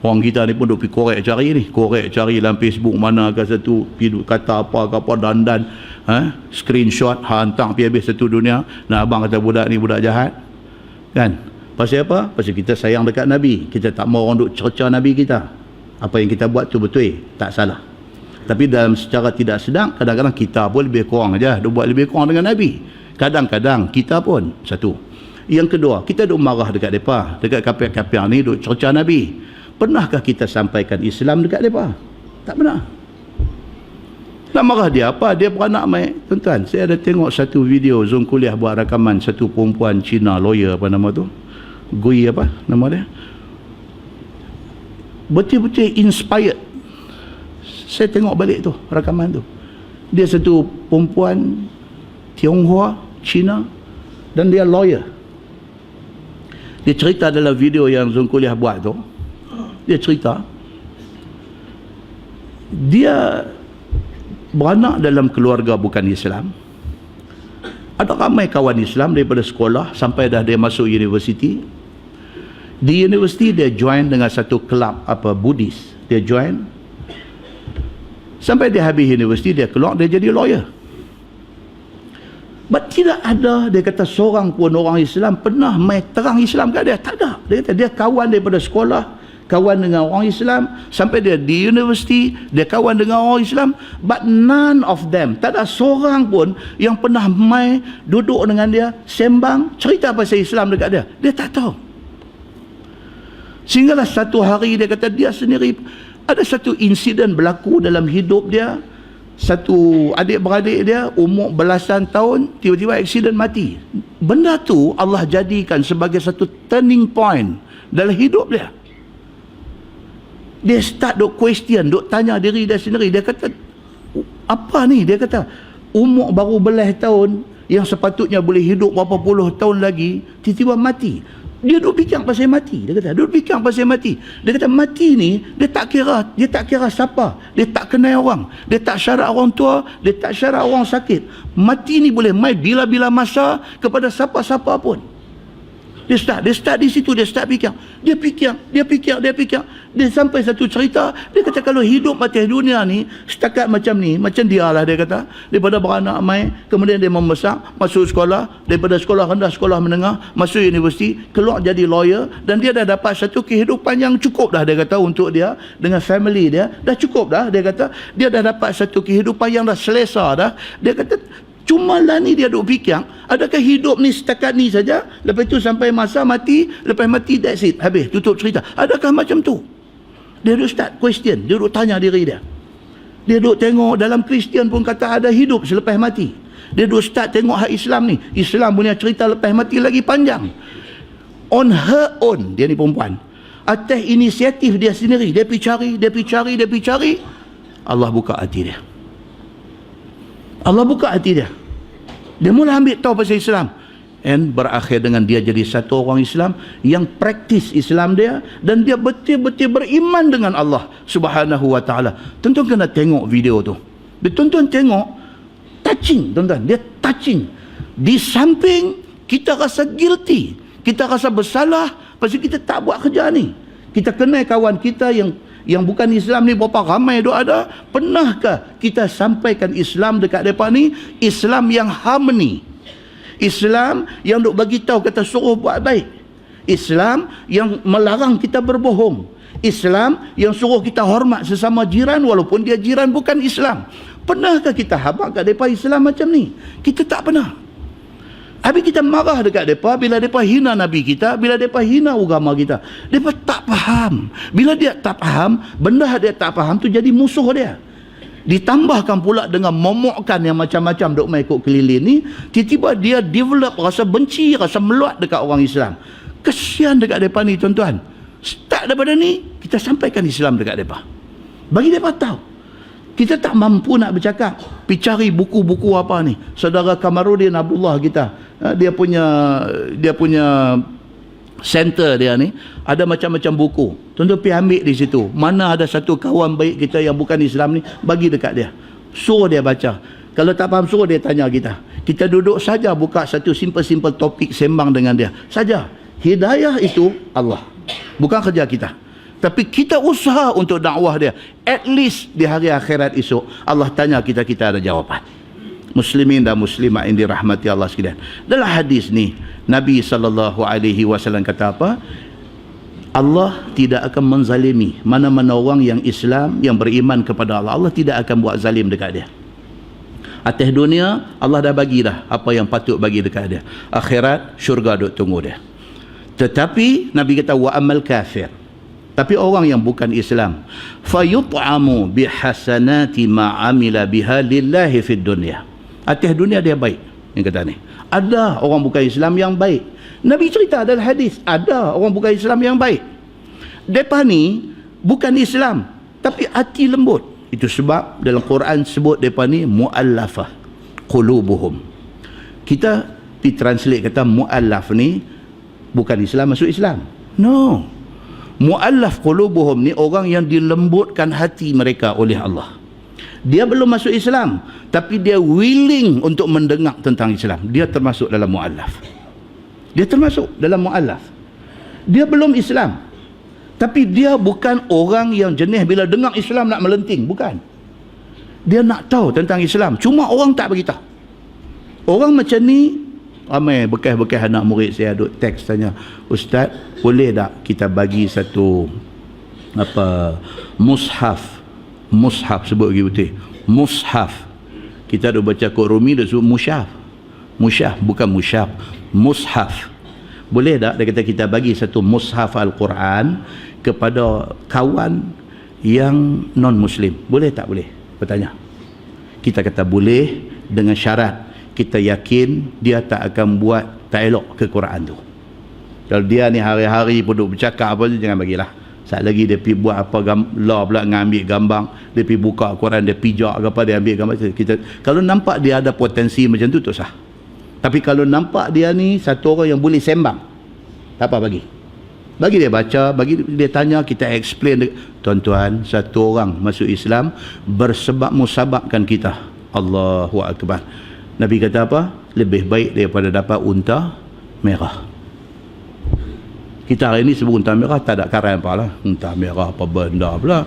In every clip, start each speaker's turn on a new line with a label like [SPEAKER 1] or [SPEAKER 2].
[SPEAKER 1] Orang kita ni pun duk pergi korek cari dalam Facebook mana ke satu kata apa ke apa dandan, screenshot hantar pergi habis satu dunia. Nah, abang kata budak ni budak jahat. Kan? Pasal apa? Pasal kita sayang dekat Nabi. Kita tak mau orang duk cerca Nabi kita. Apa yang kita buat tu betul, tak salah. Tapi dalam secara tidak sedang, kadang-kadang kita pun lebih kurang aja, duk buat lebih kurang dengan Nabi. Kadang-kadang kita pun satu. Yang kedua, kita duk marah dekat depa, dekat kafir-kafir ni duk cerca Nabi. Pernahkah kita sampaikan Islam dekat mereka? Tak pernah. Nak marah dia apa? Dia beranak mai. Tuan-tuan, saya ada tengok satu video Zoom kuliah buat rakaman satu perempuan Cina lawyer, apa nama tu? Gui apa nama dia? Betul-betul inspired. Saya tengok balik tu, rakaman tu. Dia satu perempuan Tionghoa, Cina, dan dia lawyer. Dia cerita dalam video yang Zoom kuliah buat tu. Dia cerita dia beranak dalam keluarga bukan Islam. Ada ramai kawan Islam daripada sekolah sampai dah dia masuk universiti. Di universiti dia join dengan satu kelab Buddhis. Dia join sampai dia habis universiti, dia keluar, dia jadi lawyer. But tidak ada, dia kata, seorang pun orang Islam pernah mai terang Islam kat dia. Tak ada. Dia kata dia kawan daripada sekolah, kawan dengan orang Islam, sampai dia di universiti, dia kawan dengan orang Islam, but none of them, tak ada seorang pun yang pernah mai duduk dengan dia, sembang, cerita pasal Islam dekat dia. Dia tak tahu. Sehinggalah satu hari dia kata dia sendiri, ada satu insiden berlaku dalam hidup dia. Satu adik-beradik dia umur belasan tahun, tiba-tiba aksiden mati. Benda tu Allah jadikan sebagai satu turning point dalam hidup dia. Dia start duk question, duk tanya diri dia sendiri. Dia kata, apa ni? Dia kata, umur baru belas tahun, yang sepatutnya boleh hidup berapa puluh tahun lagi, tiba-tiba mati. Dia duk fikir pasal mati. Dia kata, duk fikir pasal mati. Dia kata, mati ni, dia tak kira siapa. Dia tak kenal orang. Dia tak syarat orang tua, dia tak syarat orang sakit. Mati ni boleh mai bila-bila masa kepada siapa-siapa pun. Dia start di situ, dia start fikir. Dia fikir. Dia sampai satu cerita, dia kata kalau hidup mati dunia ni, setakat macam ni, macam dia lah dia kata, daripada beranak mai, kemudian dia membesar, masuk sekolah, daripada sekolah rendah, sekolah menengah, masuk universiti, keluar jadi lawyer, dan dia dah dapat satu kehidupan yang cukup dah, dia kata, untuk dia, dengan family dia, dah cukup dah, dia kata, dia dah dapat satu kehidupan yang dah selesa dah, dia kata, cuma lah ni dia duk fikir, adakah hidup ni setakat ni saja, lepas tu sampai masa mati, lepas mati that's it, habis, tutup cerita. Adakah macam tu? Dia duk start question, dia duk tanya diri dia. Dia duk tengok dalam Kristian pun kata ada hidup selepas mati. Dia duk start tengok hak Islam ni. Islam punya cerita lepas mati lagi panjang. On her own, dia ni perempuan, atas inisiatif dia sendiri, dia pergi cari, Allah buka hati dia. Allah buka hati dia. Dia mula ambil tahu pasal Islam. And berakhir dengan dia jadi satu orang Islam yang praktis Islam dia, dan dia betul-betul beriman dengan Allah Subhanahu wa ta'ala. Tuan-tuan kena tengok video tu. Tuan-tuan tengok, touching, tuan-tuan. Dia touching. Di samping kita rasa guilty, kita rasa bersalah pasal kita tak buat kerja ni. Kita kenal kawan kita yang bukan Islam ni berapa ramai duk ada. Pernahkah kita sampaikan Islam dekat mereka ni? Islam yang harmoni, Islam yang duk bagi tahu kata suruh buat baik, Islam yang melarang kita berbohong, Islam yang suruh kita hormat sesama jiran walaupun dia jiran bukan Islam. Pernahkah kita habaq kat mereka Islam macam ni? Kita tak pernah. Habis kita marah dekat mereka bila mereka hina Nabi kita, bila mereka hina agama kita. Mereka tak faham. Bila dia tak faham, benda dia tak faham tu jadi musuh dia. Ditambahkan pula dengan momokkan yang macam-macam duk mai ikut keliling ni, tiba-tiba dia develop rasa benci, rasa meluat dekat orang Islam. Kesian dekat mereka ni, tuan-tuan. Start daripada ni, kita sampaikan Islam dekat mereka. Bagi mereka tahu. Kita tak mampu nak bercakap. Pergi cari buku-buku apa ni. Saudara Kamarudin Abdullah kita, dia punya center dia ni ada macam-macam buku. Tuan-tuan pergi ambil di situ. Mana ada satu kawan baik kita yang bukan Islam ni, bagi dekat dia. Suruh dia baca. Kalau tak faham, suruh dia tanya kita. Kita duduk saja buka satu simple topik, sembang dengan dia saja. Hidayah itu Allah, bukan kerja kita. Tapi kita usaha untuk dakwah dia. At least di hari akhirat esok, Allah tanya kita, kita ada jawapan. Muslimin dan muslimat yang dirahmati Allah sekalian. Dalam hadis ni, Nabi SAW kata apa? Allah tidak akan menzalimi mana-mana orang yang Islam, yang beriman kepada Allah. Allah tidak akan buat zalim dekat dia. Atas dunia, Allah dah bagi dah apa yang patut bagi dekat dia. Akhirat, syurga duk tunggu dia. Tetapi Nabi kata wa amal kafir, tapi orang yang bukan Islam, fayut'amu bihasanati ma amila biha lillahi fid dunya. Atas dunia dia baik. Yang kata ni, ada orang bukan Islam yang baik. Nabi cerita dalam hadis, ada orang bukan Islam yang baik. Depa ni bukan Islam tapi hati lembut. Itu sebab dalam Quran sebut depa ni muallafah qulubuhum. Kita translate kata muallaf ni bukan Islam masuk Islam. No. Muallaf qulubuhum ni orang yang dilembutkan hati mereka oleh Allah. Dia belum masuk Islam tapi dia willing untuk mendengar tentang Islam. Dia termasuk dalam muallaf. Dia termasuk dalam muallaf. Dia belum Islam tapi dia bukan orang yang jenis bila dengar Islam nak melenting. Bukan. Dia nak tahu tentang Islam, cuma orang tak beritahu. Orang macam ni ramai. Bekas-bekas anak murid saya duk teks tanya, Ustaz, boleh tak kita bagi satu mushaf sebut lagi betul, mushaf. Kita ada baca Quran Rumi, dia sebut mushaf bukan mushaf. Boleh tak dia kata kita bagi satu mushaf Al-Quran kepada kawan yang non-Muslim? Boleh tak boleh? Bertanya. Kita kata boleh dengan syarat kita yakin dia tak akan buat tak elok ke Quran tu. Kalau dia ni hari-hari pun duk bercakap apa tu, jangan bagilah. Saat lagi dia pergi buat apa law pula ngambil gambar, dia pergi buka Quran, dia pijak ke apa, dia ambil gambar. Kita kalau nampak dia ada potensi macam tu, tak sah. Tapi kalau nampak dia ni satu orang yang boleh sembang, tak apa, bagi dia baca, bagi dia tanya, kita explain. Tuan-tuan, satu orang masuk Islam bersebab musababkan kita. Allahu Akbar. Nabi kata apa? Lebih baik daripada dapat unta merah. Kita hari ni sebut unta merah, tak ada karan apa lah. Unta merah apa benda pula.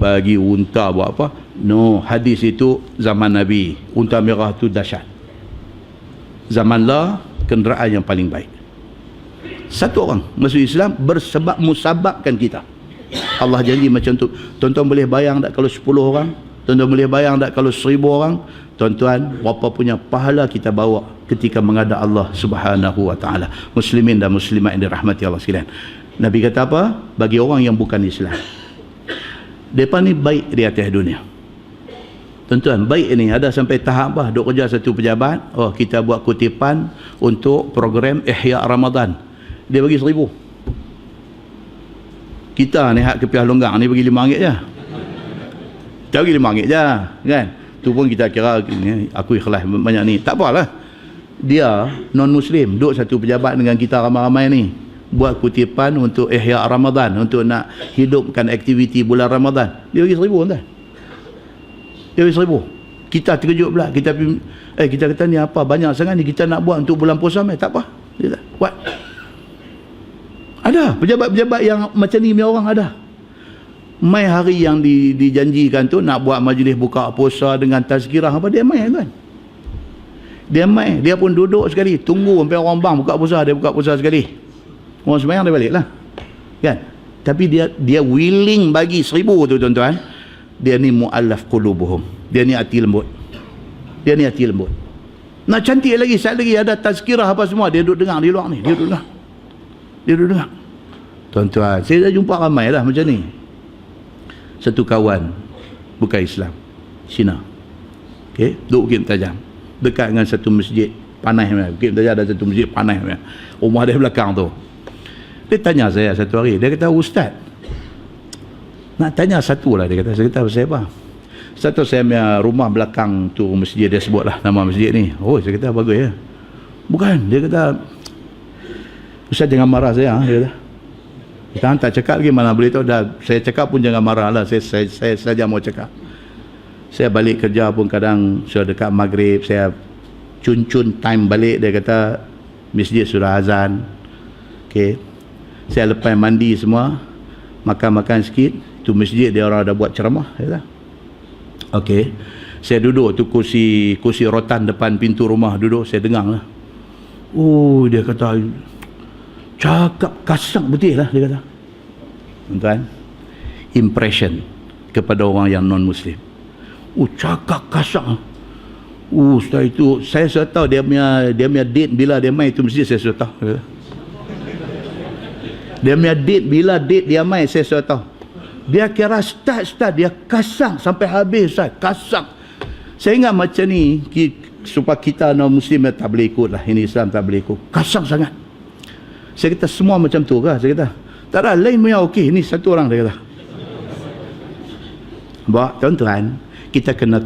[SPEAKER 1] Bagi unta buat apa? No, hadis itu zaman Nabi. Unta merah tu dahsyat. Zaman lah, kenderaan yang paling baik. Satu orang masuk Islam bersebab musababkan kita. Allah janji macam tu. Tuan-tuan boleh bayang tak kalau 10 orang? Tuan-tuan boleh bayang tak kalau 1000 orang? Tuan-tuan, berapa punya pahala kita bawa ketika menghadap Allah Subhanahu wa taala. Muslimin dan muslimat yang dirahmati Allah sekalian. Nabi kata apa? Bagi orang yang bukan Islam, depa ni baik di atas dunia. Tuan-tuan, baik ini ada sampai tahap apa? Duk kerja satu pejabat, oh kita buat kutipan untuk program Ihya Ramadan. Dia bagi 1000. Kita ni hak kepiah longgang ni bagi RM5 je. Kita bagi RM5 je, kan? Tu pun kita kira aku ikhlas banyak ni. Tak apalah. Dia non-Muslim, duduk satu pejabat dengan kita ramai-ramai ni. Buat kutipan untuk Ihya Ramadan, untuk nak hidupkan aktiviti bulan Ramadan. Dia bagi 1000 tuan. Dia bagi 1000. Kita terkejut pula. Kita kata ni apa? Banyak sangat ni kita nak buat untuk bulan puasa mai. Tak apa. Dia tak buat. Ada pejabat-pejabat yang macam ni punya orang ada. Mai hari yang dijanjikan tu nak buat majlis buka puasa dengan tazkirah apa, dia mai kan. Dia mai, dia pun duduk sekali, tunggu sampai orang bang buka puasa, dia buka puasa sekali. Orang sembahyang dia baliklah. Kan? Tapi dia willing bagi 1000 tu tuan-tuan. Dia ni muallaf qulubuhum. Dia ni hati lembut. Dia ni hati lembut. Nak cantik lagi, saat lagi ada tazkirah apa semua, dia duduk dengar di luar ni, dia duduk dengar. Tuan-tuan, saya dah jumpa ramai lah macam ni. Satu kawan bukan Islam, Cina, okay, duduk Bukit Tajam, dekat dengan satu masjid Panai. Bukit Tajam ada satu masjid Panai, rumah dia belakang tu. Dia tanya saya satu hari, dia kata, Ustaz, nak tanya satu lah. Dia kata, saya kata, saya apa? Satu, saya punya rumah belakang tu masjid, dia sebut lah nama masjid ni. Oh, saya kata, bagus ya. Bukan, dia kata, Ustaz jangan marah saya. Dia kata, kita tak cakap lagi, mana boleh tahu dah. Saya cakap pun jangan marah lah. Saya saja mau cakap. Saya balik kerja pun kadang sudah dekat maghrib, saya cun-cun time balik. Dia kata masjid sudah azan. Okay. Saya lepas mandi semua, makan-makan sikit. Tu masjid dia orang dah buat ceramah. Okey. Saya duduk tu kursi rotan depan pintu rumah duduk, saya dengar lah. Oh, dia kata cakap kasar betul lah, dia kata. Tuan, impression kepada orang yang non-Muslim. Oh, cakap kasar. Setelah itu saya sudah tahu dia punya date bila dia main itu masjid, saya sudah tahu. Dia punya date bila date dia main, saya sudah tahu. Dia kira start dia kasar sampai habis, Ustaz. Kasar. Saya ingat macam ni, supaya kita non-Muslim tak boleh ikut lah, ini Islam tak boleh ikut. Kasar sangat. Saya kata semua macam tu kah? Saya kata tak ada, lain punya okey, ni satu orang, dia kata. Bapak tuan-tuan, kita kena